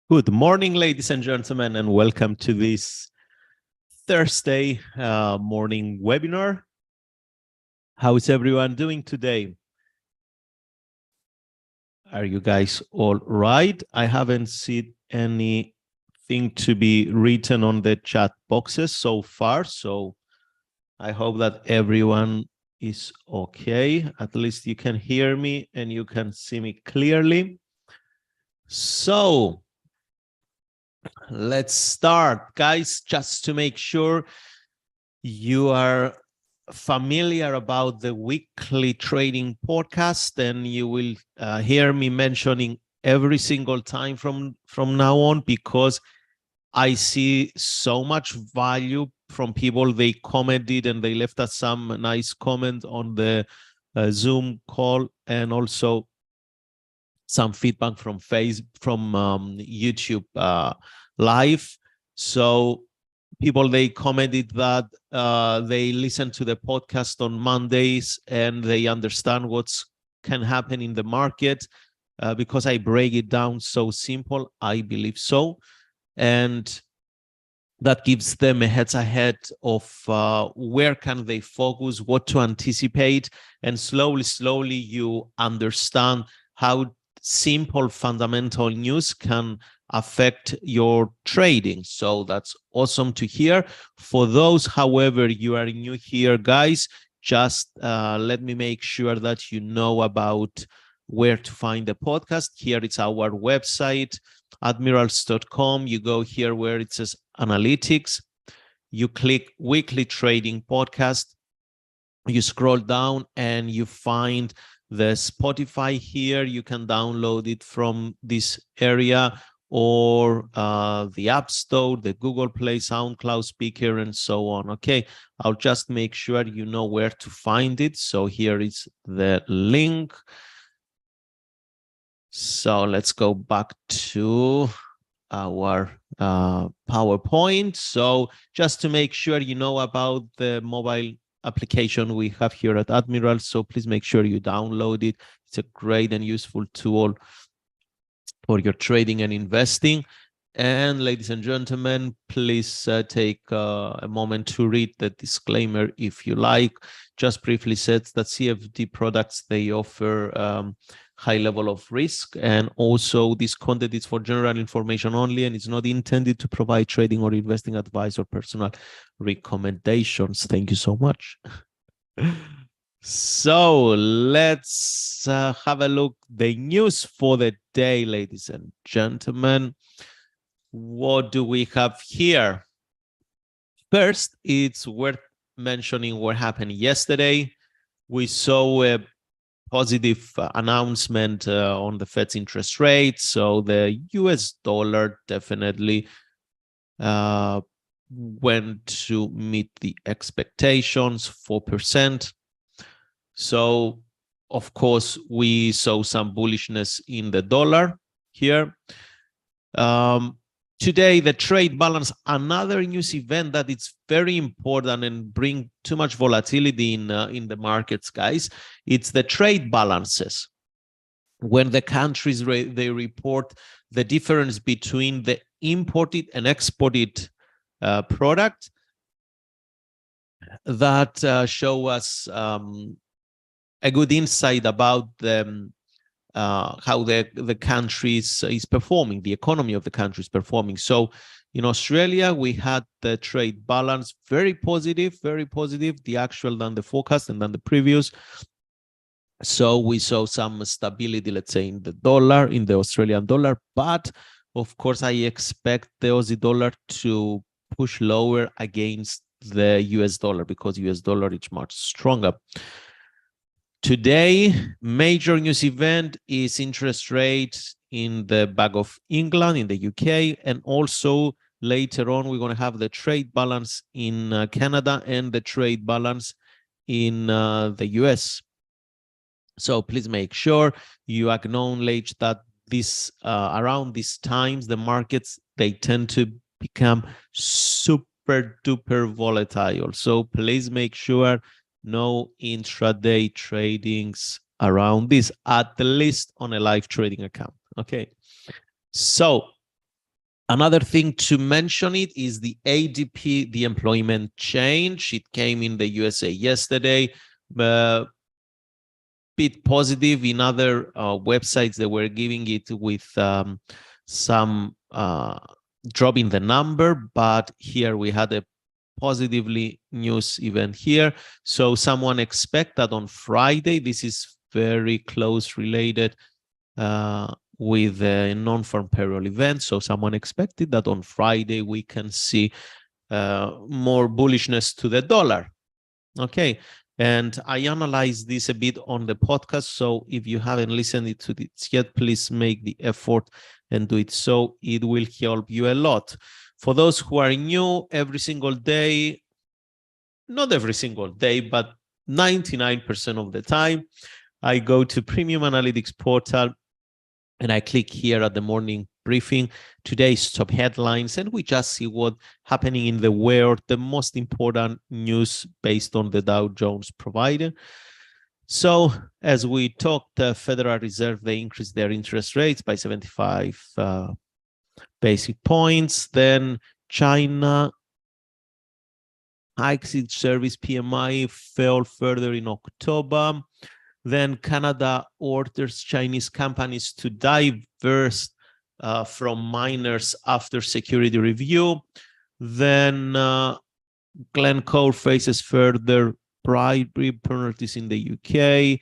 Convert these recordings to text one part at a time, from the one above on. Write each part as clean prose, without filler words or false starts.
Good morning, ladies and gentlemen, and welcome to this Thursday morning webinar. How is everyone doing today? Are you guys all right? I haven't seen anything to be written on the chat boxes so far, so I hope that everyone is okay. At least you can hear me and you can see me clearly. So let's start, guys, just to make sure you are familiar about the weekly trading podcast, and you will hear me mentioning every single time from now on, because I see so much value from people. They commented and they left us some nice comment on the Zoom call, and also some feedback from YouTube live. So people, they commented that they listen to the podcast on Mondays and they understand what's can happen in the market because I break it down so simple. I believe so, and that gives them a heads ahead of where can they focus, what to anticipate, and slowly you understand how simple fundamental news can affect your trading. So that's awesome to hear. For those, however, you are new here, guys, just let me make sure that you know about where to find the podcast. Here it's our website, admirals.com. You go here where it says analytics, you click weekly trading podcast, you scroll down and you find the Spotify here. You can download it from this area, or the App Store, the Google Play, SoundCloud speaker, and so on. Okay, I'll just make sure you know where to find it. So here is the link. So let's go back to our PowerPoint. So just to make sure you know about the mobile application we have here at Admiral, so please make sure you download it. It's a great and useful tool for your trading and investing. And ladies and gentlemen, please take a moment to read the disclaimer if you like. Just briefly says that CFD products, they offer high level of risk, and also this content is for general information only, and it's not intended to provide trading or investing advice or personal recommendations. Thank you so much. So let's have a look the news for the day, ladies and gentlemen. What do we have here? First, it's worth mentioning what happened yesterday. We saw a positive announcement on the Fed's interest rate. So the US dollar definitely went to meet the expectations, 4%. So, of course, we saw some bullishness in the dollar here. Today, the trade balance, another news event that it's very important and bring too much volatility in the markets, guys. It's the trade balances. When the countries they report the difference between the imported and exported product, that show us a good insight about the how the country is performing, the economy of the country is performing. So in Australia, we had the trade balance very positive, the actual than the forecast and than the previous. So we saw some stability, let's say, in the dollar, in the Australian dollar. But of course, I expect the Aussie dollar to push lower against the US dollar, because US dollar is much stronger. Today, major news event is interest rates in the Bank of England, in the UK, and also later on, we're going to have the trade balance in Canada and the trade balance in the US. So please make sure you acknowledge that this around these times, the markets, they tend to become super duper volatile. So please make sure no intraday tradings around this, at least on a live trading account. Okay. So Another thing to mention it is the ADP, the employment change. It came in the USA yesterday. Bit positive. In other websites, they were giving it with some drop in the number, but here we had a positively news event here. So someone expect that on Friday, this is very close related with the non-farm payroll event. So someone expected that on Friday we can see more bullishness to the dollar. Okay. And I analyzed this a bit on the podcast. So if you haven't listened to it yet, please make the effort and do it. So it will help you a lot. For those who are new, every single day, not every single day, but 99% of the time, I go to Premium Analytics portal and I click here at the morning briefing, today's top headlines, and we just see what's happening in the world, the most important news based on the Dow Jones provider. So as we talked, the Federal Reserve, they increased their interest rates by 75 basic points. Then China hikes its service PMI, fell further in October. Then Canada orders Chinese companies to divest from miners after security review. Then Glencore faces further bribery penalties in the UK.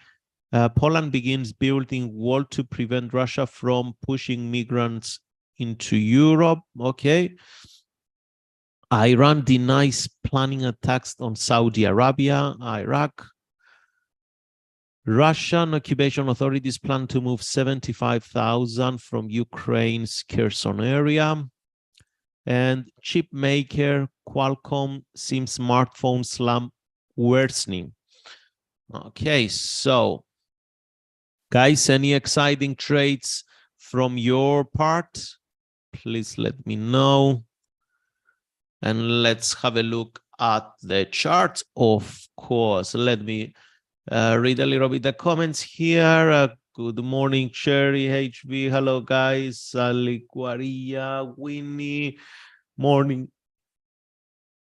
Poland begins building wall to prevent Russia from pushing migrants into Europe. Okay. Iran denies planning attacks on Saudi Arabia, Iraq. Russian occupation authorities plan to move 75,000 from Ukraine's Kherson area. And chip maker Qualcomm seems smartphone slump worsening. Okay, so guys, any exciting trades from your part? Please let me know. And let's have a look at the chart. Of course, let me read a little bit the comments here. Good morning, Cherry, HB. Hello, guys. Aliquaria, Winnie. Morning.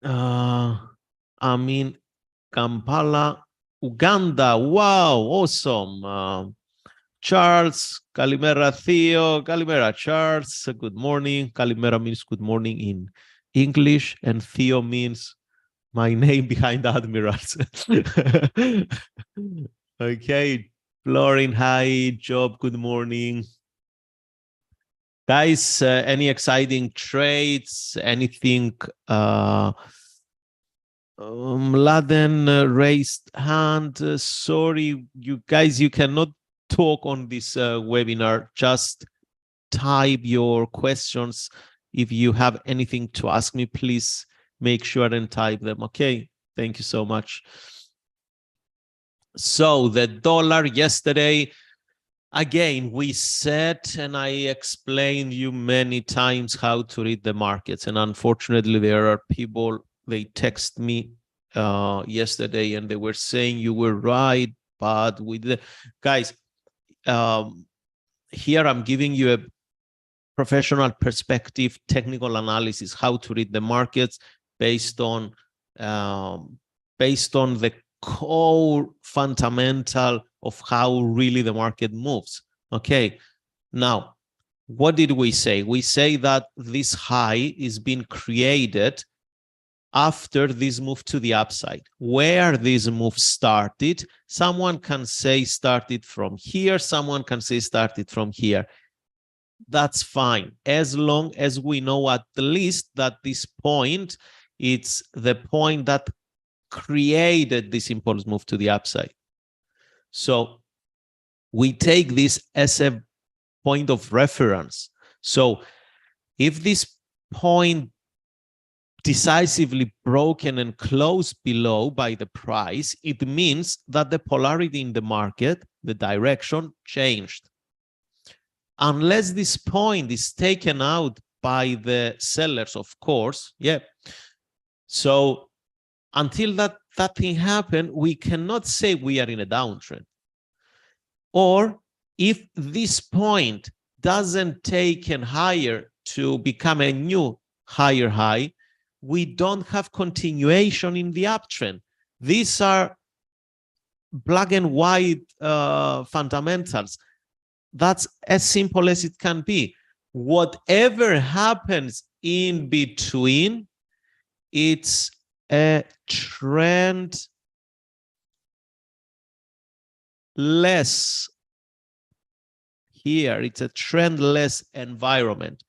Amin, Kampala, Uganda. Wow, awesome. Charles, Kalimera Theo, Kalimera Charles. Good morning. Kalimera means good morning in English, and Theo means my name behind Admirals. Okay, Lauren, hi, Job, good morning. Guys, any exciting trades, anything? Laden raised hand. Sorry, you guys, you cannot talk on this webinar. Just type your questions. If you have anything to ask me, please make sure and type them. Okay, thank you so much. So the dollar yesterday, again, we said, and I explained you many times how to read the markets. And unfortunately, there are people, they text me yesterday and they were saying you were right, but with the guys, here I'm giving you a professional perspective, technical analysis, how to read the markets based on the core fundamental of how really the market moves. Okay, now what did we say? We say that this high is being created after this move to the upside. Where this move started, someone can say started from here, someone can say started from here. That's fine, as long as we know at least that this point, it's the point that created this impulse move to the upside. So we take this as a point of reference. So if this point decisively broken and closed below by the price, it means that the polarity in the market, the direction, changed. Unless this point is taken out by the sellers, of course, yeah. So until that thing happened, we cannot say we are in a downtrend. Or if this point doesn't take higher to become a new higher high, we don't have continuation in the uptrend. These are black and white fundamentals. That's as simple as it can be. Whatever happens in between, it's a trend less here. It's a trendless environment.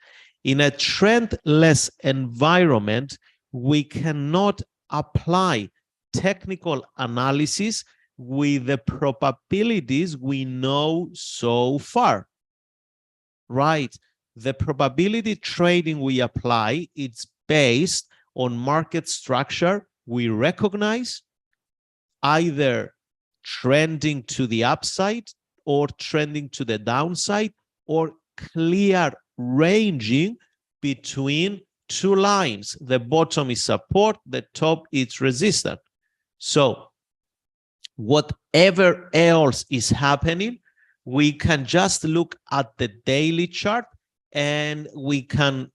In a trendless environment, we cannot apply technical analysis with the probabilities we know so far, right? The probability trading we apply, it's based on market structure we recognize, either trending to the upside or trending to the downside, or clear ranging between two lines. The bottom is support, the top is resistance. So whatever else is happening, we can just look at the daily chart and we can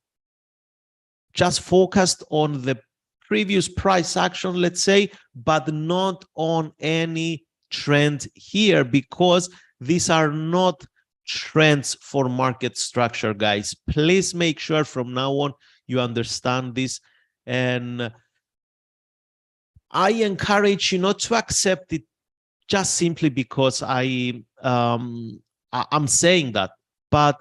just focus on the previous price action, let's say, but not on any trend here, because these are not trends for market structure, guys. Please make sure from now on you understand this. And I encourage you not to accept it just simply because I'm saying that. But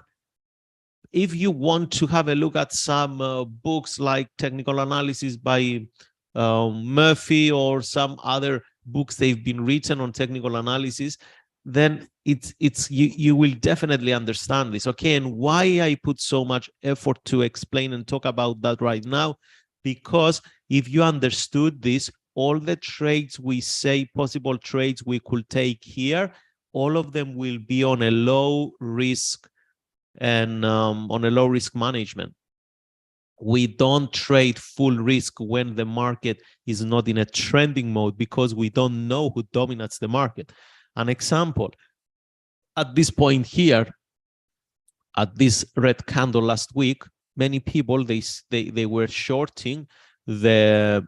if you want to have a look at some books like Technical Analysis by Murphy, or some other books they've been written on technical analysis, then you will definitely understand this. Okay, and why I put so much effort to explain and talk about that right now, because if you understood this, all the trades we say, possible trades we could take here, all of them will be on a low risk and on a low risk management. We don't trade full risk when the market is not in a trending mode, because we don't know who dominates the market. An example, at this point here, at this red candle last week, many people, they were shorting the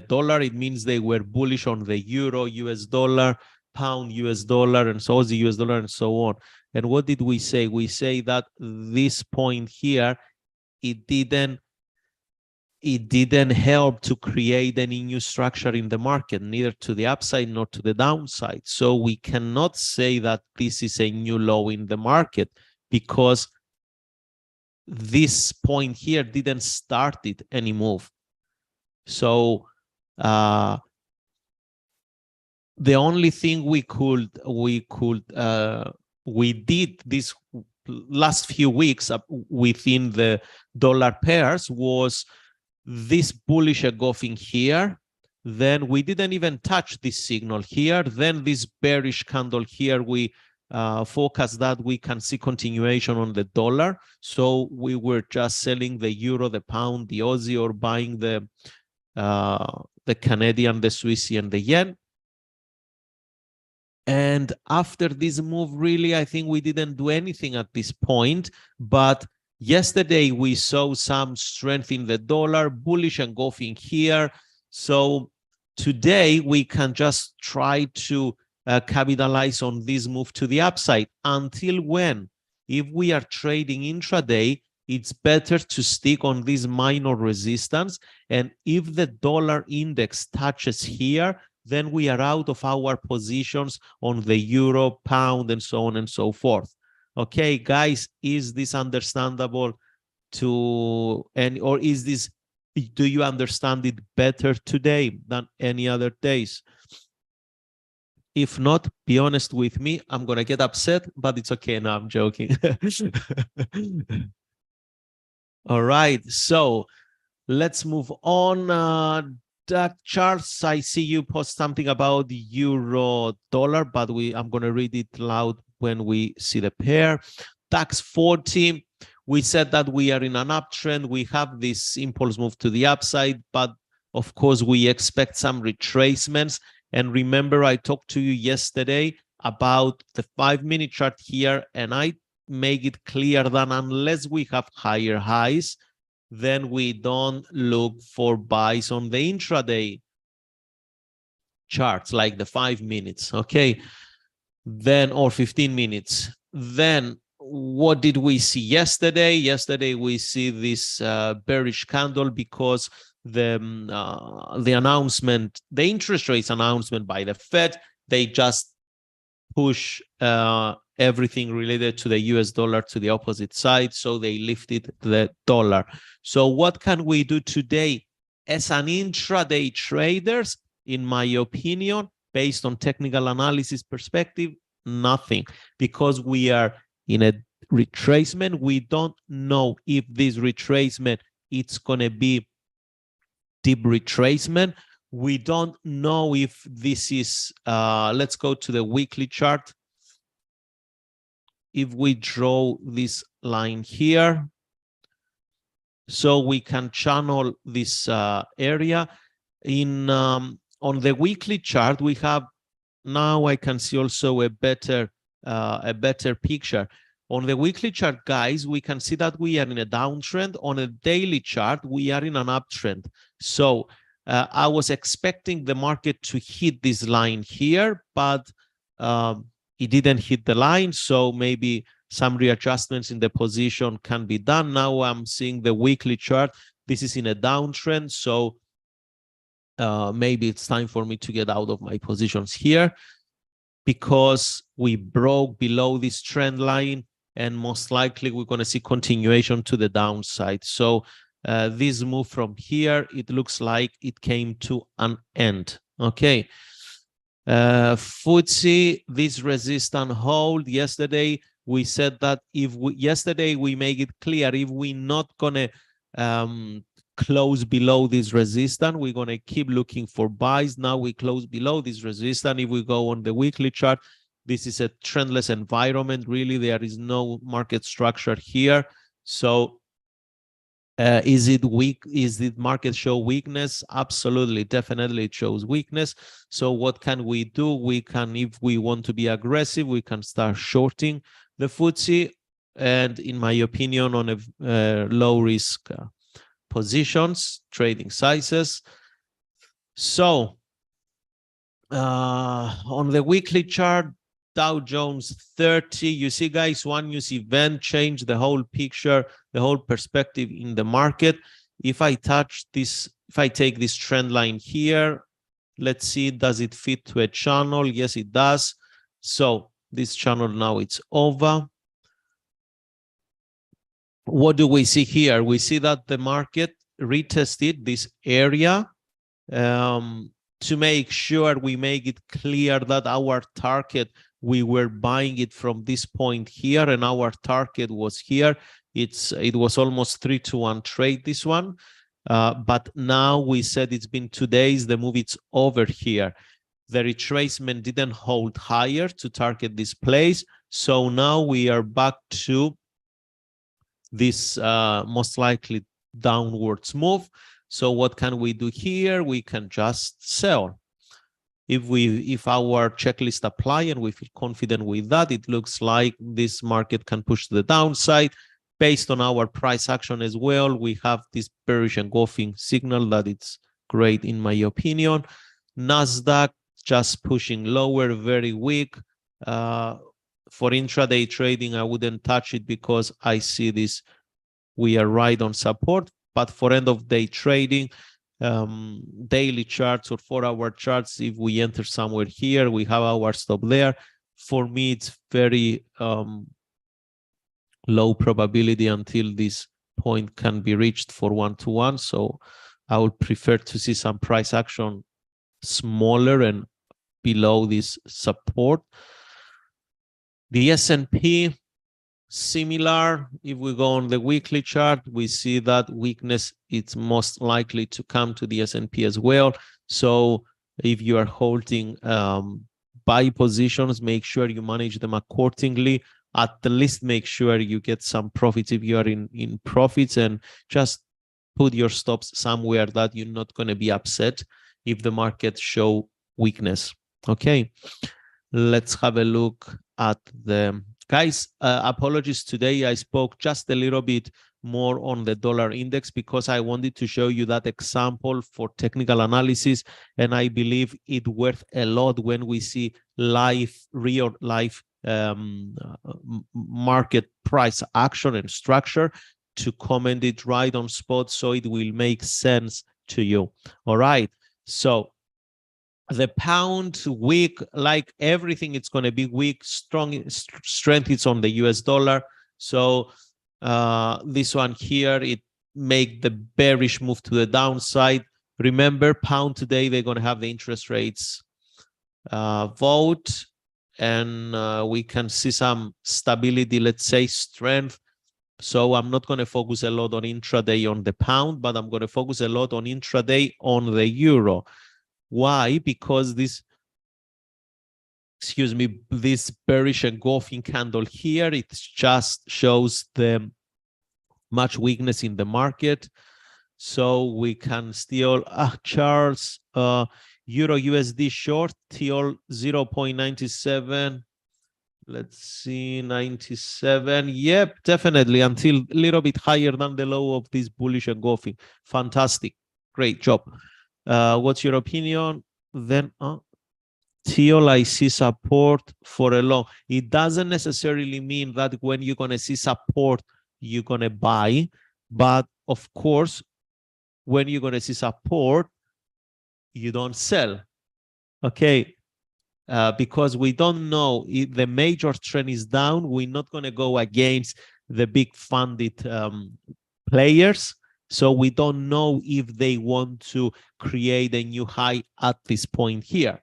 dollar. It means they were bullish on the euro, US dollar, pound, US dollar, and so Aussie US dollar, and so on. And what did we say? We say that this point here, it didn't help to create any new structure in the market, neither to the upside nor to the downside. So we cannot say that this is a new low in the market, because this point here didn't start it any move. So the only thing we did this last few weeks within the dollar pairs was this bullish engulfing here. Then we didn't even touch this signal here. Then this bearish candle here, we focus that we can see continuation on the dollar. So we were just selling the euro, the pound, the Aussie, or buying the Canadian, the Swissie, and the yen. And after this move, really, I think we didn't do anything at this point. But yesterday, we saw some strength in the dollar, bullish engulfing here. So today, we can just try to capitalize on this move to the upside. Until when? If we are trading intraday, it's better to stick on this minor resistance. And if the dollar index touches here, then we are out of our positions on the euro, pound, and so on and so forth. Okay, guys, is this understandable to any, or is this, do you understand it better today than any other days? If not, be honest with me. I'm going to get upset, but it's okay. No, I'm joking. All right, so let's move on. That charts, I see you post something about the euro dollar, but I'm going to read it loud when we see the pair. DAX 40, we said that we are in an uptrend. We have this impulse move to the upside, but of course we expect some retracements. And remember, I talked to you yesterday about the 5-minute chart here, and I make it clear that unless we have higher highs, then we don't look for buys on the intraday charts, like the 5 minutes, okay? Then, or 15 minutes. Then what did we see yesterday? Yesterday we see this bearish candle because the announcement, the interest rates announcement by the Fed, they just push everything related to the US dollar to the opposite side, so they lifted the dollar. So what can we do today as an intraday traders? In my opinion, based on technical analysis perspective, nothing, because we are in a retracement. We don't know if this retracement, it's going to be deep retracement. We don't know if this is, let's go to the weekly chart. If we draw this line here, so we can channel this area in on the weekly chart. We have, now I can see also a better picture. On the weekly chart, guys, we can see that we are in a downtrend. On a daily chart, we are in an uptrend. So I was expecting the market to hit this line here, but it didn't hit the line. So maybe some readjustments in the position can be done. Now I'm seeing the weekly chart. This is in a downtrend. So maybe it's time for me to get out of my positions here, because we broke below this trend line, and most likely we're going to see continuation to the downside. So this move from here, it looks like it came to an end. Okay. FTSE, this resistance hold yesterday, we said that if we, yesterday we make it clear, if we're not going to close below this resistance, we're going to keep looking for buys. Now we close below this resistance. If we go on the weekly chart, this is a trendless environment. Really, there is no market structure here. So is it weak? Is the market show weakness? Absolutely, definitely it shows weakness. So what can we do? We can, if we want to be aggressive, we can start shorting the FTSE, and in my opinion, on a low risk positions, trading sizes. So on the weekly chart, Dow Jones 30, you see, guys, one news event changed the whole picture, the whole perspective in the market. If I touch this, if I take this trend line here, let's see, does it fit to a channel? Yes, it does. So this channel now it's over. What do we see here? We see that the market retested this area to make sure we make it clear that our target, we were buying it from this point here, and our target was here. It was almost 3-to-1 trade, this one. But now we said it's been 2 days, the move is over here. The retracement didn't hold higher to target this place. So now we are back to this most likely downwards move. So what can we do here? We can just sell. If our checklist apply and we feel confident with that, it looks like this market can push to the downside. Based on our price action as well, we have this bearish engulfing signal that it's great in my opinion. Nasdaq just pushing lower, very weak. For intraday trading, I wouldn't touch it because I see this, we are right on support. But for end of day trading, daily charts or 4-hour charts, if we enter somewhere here, we have our stop there. For me, it's very low probability until this point can be reached for 1-to-1. So I would prefer to see some price action smaller and below this support. The S&P, similar. If we go on the weekly chart, we see that weakness, it's most likely to come to the S&P as well. So if you are holding buy positions, make sure you manage them accordingly. At the least, make sure you get some profits if you are in profits, and just put your stops somewhere that you're not going to be upset if the market show weakness. Okay, let's have a look at the Guys, apologies today. I spoke just a little bit more on the dollar index because I wanted to show you that example for technical analysis. And I believe it worth a lot when we see real life market price action and structure to comment it right on spot so it will make sense to you. All right. So the pound weak, like everything, it's going to be weak. Strength it's on the US dollar. So this one here, it make the bearish move to the downside. Remember, pound today, they're going to have the interest rates vote, and we can see some stability, let's say strength. So I'm not going to focus a lot on intraday on the pound, but I'm going to focus a lot on intraday on the euro. Why? Because this, this bearish engulfing candle here, it just shows the much weakness in the market. So we can still, Charles, Euro USD short till 0.97. Let's see, 97. Yep, definitely until a little bit higher than the low of this bullish engulfing. Fantastic. Great job. What's your opinion? Then till I see support for a long. It doesn't necessarily mean that when you're going to see support, you're going to buy. But of course, when you're going to see support, you don't sell. Okay. Because we don't know if the major trend is down, we're not going to go against the big funded players. So we don't know if they want to create a new high at this point here.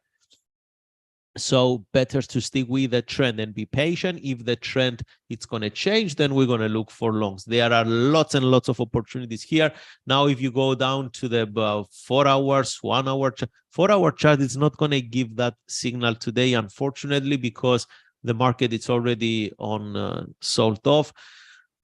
So better to stick with the trend and be patient. If the trend it's going to change, then we're going to look for longs. There are lots and lots of opportunities here. Now, if you go down to the 4 hours, 1 hour, 4 hour chart, it's not going to give that signal today, unfortunately, because the market is already on sold off.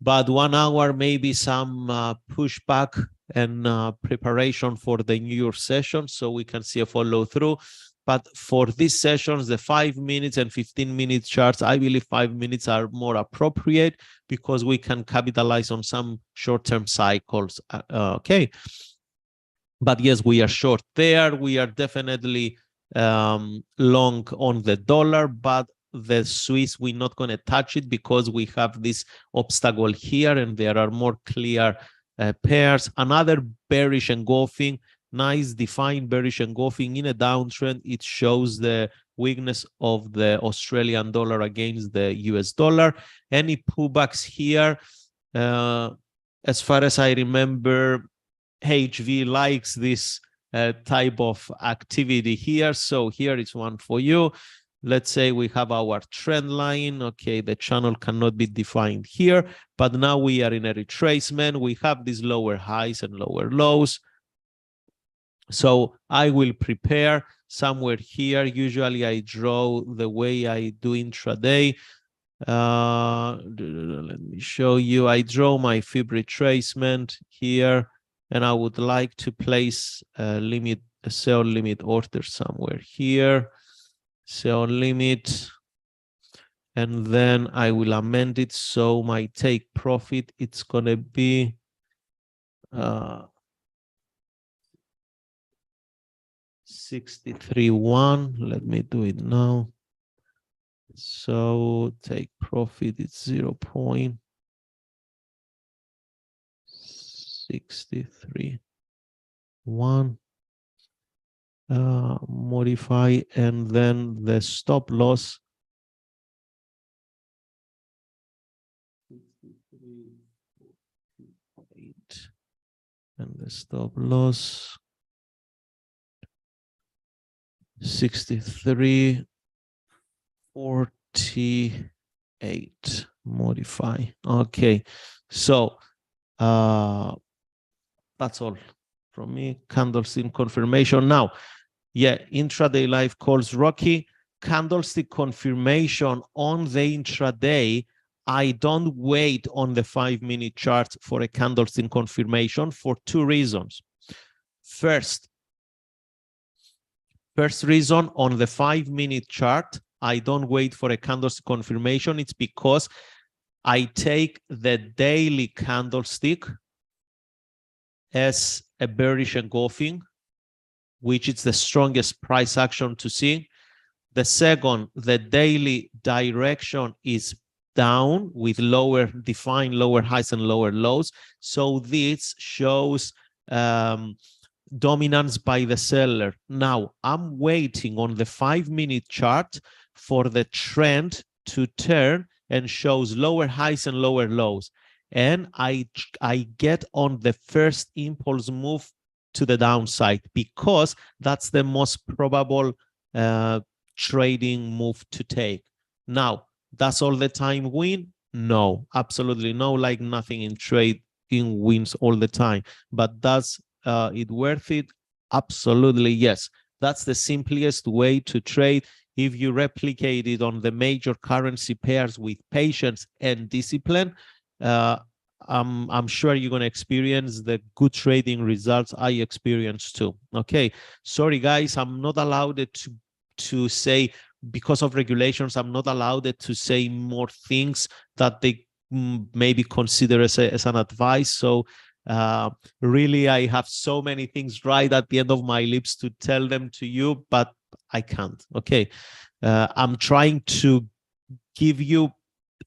But 1 hour, maybe some pushback and preparation for the New York session, so we can see a follow through. But for these sessions, the 5 minutes and 15-minute charts, I believe 5 minutes are more appropriate because we can capitalize on some short-term cycles. Okay. But yes, we are short there. We are definitely long on the dollar, but the Swiss, we're not going to touch it because we have this obstacle here and there are more clear pairs. Another bearish engulfing. Nice defined bearish engulfing in a downtrend. It shows the weakness of the Australian dollar against the US dollar. Any pullbacks here? As far as I remember, HV likes this type of activity here. So here is one for you. Let's say we have our trend line. Okay, the channel cannot be defined here, but now we are in a retracement. We have these lower highs and lower lows. So I will prepare somewhere here. Usually I draw the way I do intraday. Let me show you. I draw my fib retracement here, and I would like to place a sell limit order somewhere here. Sell limit. And then I will amend it. So my take profit, it's going to be 63.1. Let me do it now. So take profit, it's 0.631. Modify, and then the stop loss. And the stop loss 63.48. Modify. Okay, so that's all from me. Candlestick confirmation now. Yeah, intraday live calls Rocky. Candlestick confirmation on the intraday. I don't wait on the 5-minute chart for a candlestick confirmation for 2 reasons. First reason, on the 5-minute chart, I don't wait for a candlestick confirmation. It's because I take the daily candlestick as a bearish engulfing, which is the strongest price action to see. The second, the daily direction is down with defined lower highs and lower lows. So this shows dominance by the seller. Now I'm waiting on the 5-minute chart for the trend to turn and shows lower highs and lower lows. And I get on the first impulse move to the downside because that's the most probable trading move to take. Now, does all the time win? No, absolutely no, like nothing in trading wins all the time. But does it worth it? Absolutely yes. That's the simplest way to trade. If you replicate it on the major currency pairs with patience and discipline, I'm sure you're going to experience the good trading results I experienced too. Okay, sorry guys, I'm not allowed to say, because of regulations, I'm not allowed to say more things that they maybe consider as an advice. So really, I have so many things right at the end of my lips to tell them to you, but I can't. Okay, I'm trying to give you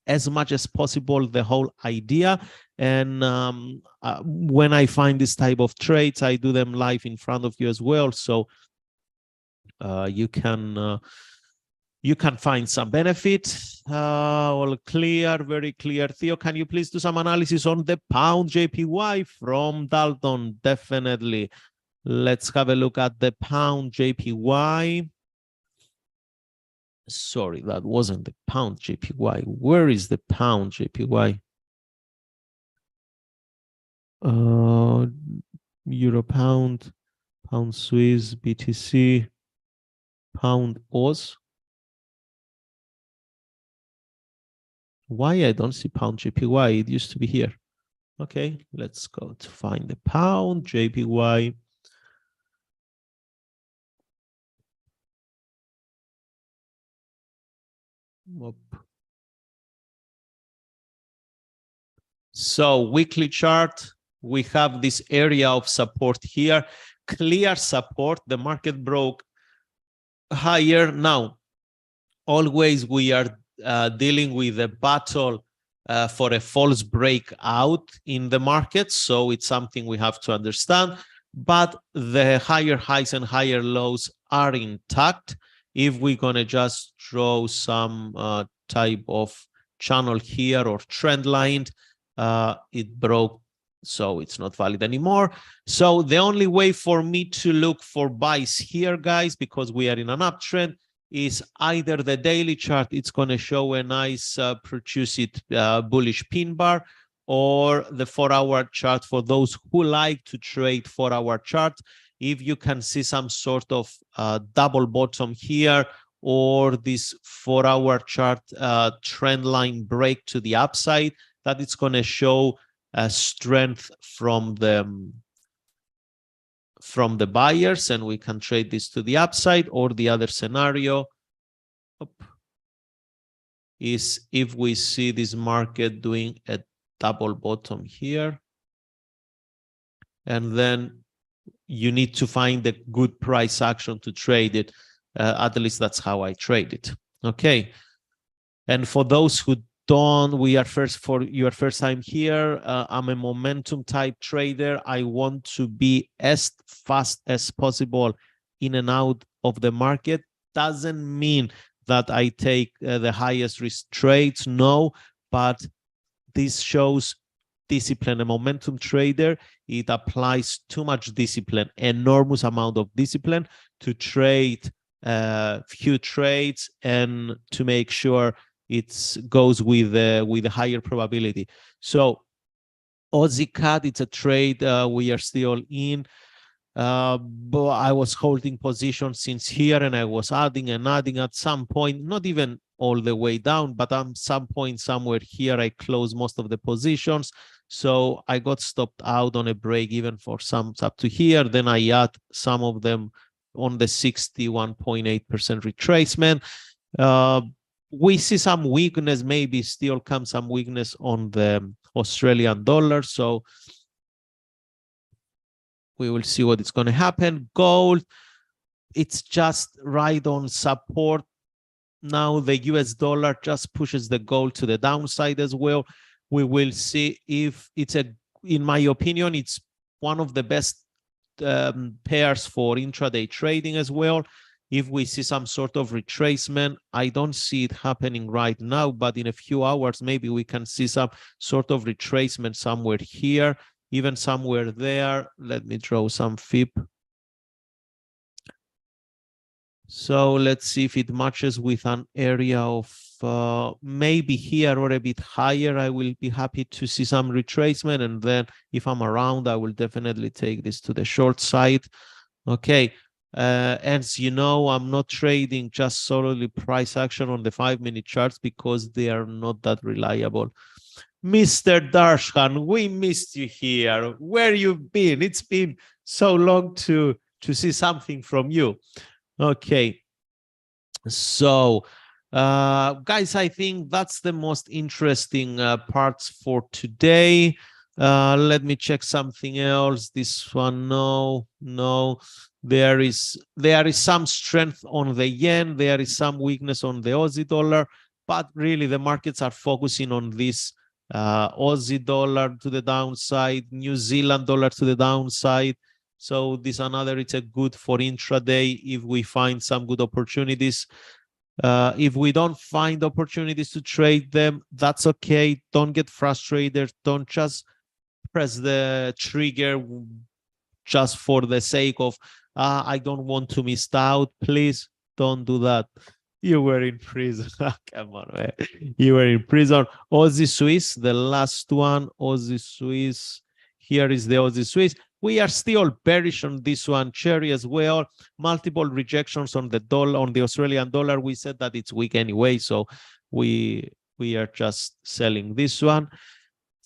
as much as possible the whole idea. And when I find this type of trades, I do them live in front of you as well. So you can find some benefit. All clear, very clear. Theo, can you please do some analysis on the pound JPY from Dalton? Definitely. Let's have a look at the pound JPY. Sorry, that wasn't the pound JPY. Where is the pound JPY? Euro pound, pound Swiss, BTC, pound Oz. Why I don't see pound JPY? It used to be here. Okay, let's go to find the pound JPY. Whoop. So weekly chart, we have this area of support here, clear support. The market broke higher. Now, always we are dealing with a battle for a false breakout in the market. So it's something we have to understand. But the higher highs and higher lows are intact. If we're going to just draw some type of channel here or trend line, it broke, so it's not valid anymore. So the only way for me to look for buys here, guys, because we are in an uptrend, is either the daily chart, it's going to show a nice percussive bullish pin bar, or the 4-hour chart for those who like to trade 4-hour chart. If you can see some sort of double bottom here, or this 4-hour chart trend line break to the upside, that it's going to show strength from the buyers, and we can trade this to the upside. Or the other scenario is if we see this market doing a double bottom here, and then you need to find a good price action to trade it. At least that's how I trade it. Okay, and for those who don't, for your first time here, I'm a momentum type trader. I want to be as fast as possible in and out of the market. Doesn't mean that I take the highest risk trades, no, but this shows discipline. A momentum trader, it applies too much discipline, enormous amount of discipline to trade few trades and to make sure it goes with a higher probability. So Aussie CAD, it's a trade we are still in. But I was holding positions since here, and I was adding and adding. At some point, not even all the way down, but at some point somewhere here, I closed most of the positions. So I got stopped out on a break even for some up to here. Then I add some of them on the 61.8% retracement. We see some weakness, maybe still come some weakness on the Australian dollar. So we will see what is going to happen. Gold, it's just right on support. Now the US dollar just pushes the gold to the downside as well. We will see if it's in my opinion, it's one of the best pairs for intraday trading as well. If we see some sort of retracement, I don't see it happening right now, but in a few hours, maybe we can see some sort of retracement somewhere here, even somewhere there. Let me draw some FIB. So let's see if it matches with an area of maybe here or a bit higher. I will be happy to see some retracement. And then if I'm around, I will definitely take this to the short side. Okay. As you know, I'm not trading just solely price action on the 5-minute charts because they are not that reliable. Mr. Darshan, we missed you here. Where you been? It's been so long to see something from you. Okay, so guys, I think that's the most interesting parts for today. Let me check something else. This one, no. There is some strength on the yen. There is some weakness on the Aussie dollar, but really the markets are focusing on this Aussie dollar to the downside, New Zealand dollar to the downside. So this another, it's a good for intraday if we find some good opportunities. If we don't find opportunities to trade them, that's okay. Don't get frustrated. Don't just press the trigger just for the sake of, I don't want to miss out. Please don't do that. You were in prison. Come on, man. You were in prison. Aussie Swiss, the last one. Aussie Swiss. Here is the Aussie Swiss. We are still bearish on this one, Cherry as well. Multiple rejections on the dollar, on the Australian dollar. We said that it's weak anyway, so we are just selling this one.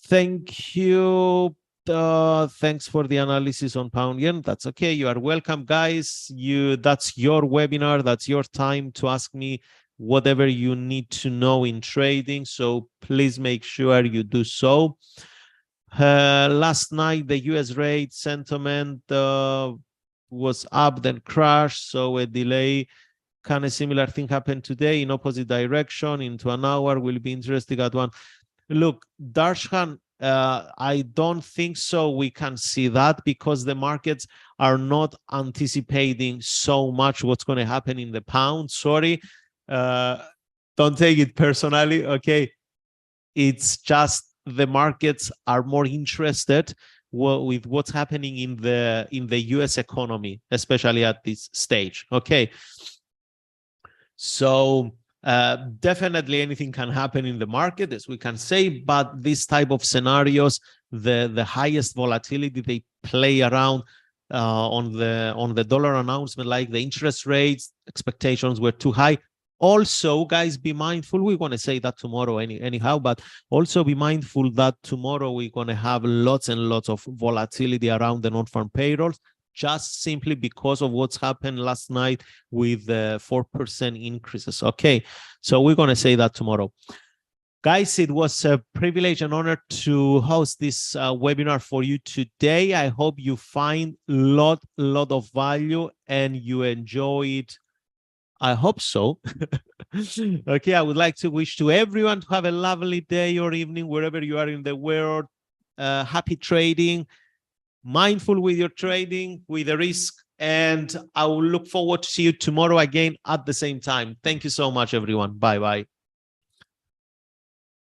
Thank you. Thanks for the analysis on pound yen. That's okay. You are welcome, guys. That's your webinar. That's your time to ask me whatever you need to know in trading. So please make sure you do so. Last night, the US rate sentiment was up, then crashed. So a delay. Kind of similar thing happened today in opposite direction into an hour. Will be interesting at one. Look, Darshan, I don't think so. We can see that because the markets are not anticipating so much what's going to happen in the pound. Sorry. Don't take it personally. Okay. It's just the markets are more interested with what's happening in the US economy, especially at this stage. Okay. So definitely anything can happen in the market, as we can say, but this type of scenarios, the highest volatility, they play around on the dollar announcement, like the interest rates expectations were too high. Also, guys, be mindful. We're going to say that tomorrow anyhow, but also be mindful that tomorrow we're going to have lots and lots of volatility around the non-farm payrolls, just simply because of what's happened last night with the 4% increases. Okay, so we're going to say that tomorrow. Guys, it was a privilege and honor to host this webinar for you today. I hope you find a lot of value and you enjoy it. I hope so. Okay, I would like to wish to everyone to have a lovely day or evening, wherever you are in the world. Happy trading. Mindful with your trading, with the risk, and I will look forward to see you tomorrow again at the same time. Thank you so much, everyone. Bye-bye.